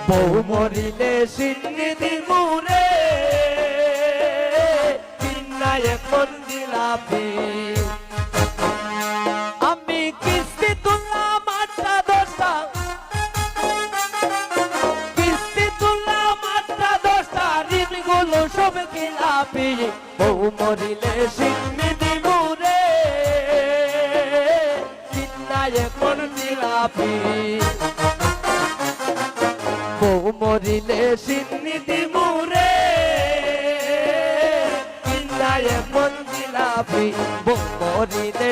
বউ মরিলে সিন্নিধি মুরে কিন্না এখন জিলাপি আমি কিস্তি তুললাম 8টা 10টা কিস্তি তুললাম 8টা 10টা ঋণগুলো সব খিলাপি বউ মরিলে সিন্নিধি মুরে কিন্না এখন জিলাপি বউ মরিলে সিন্নিধি মুরে কিন্না এখন জিলাপি বউ মরিলে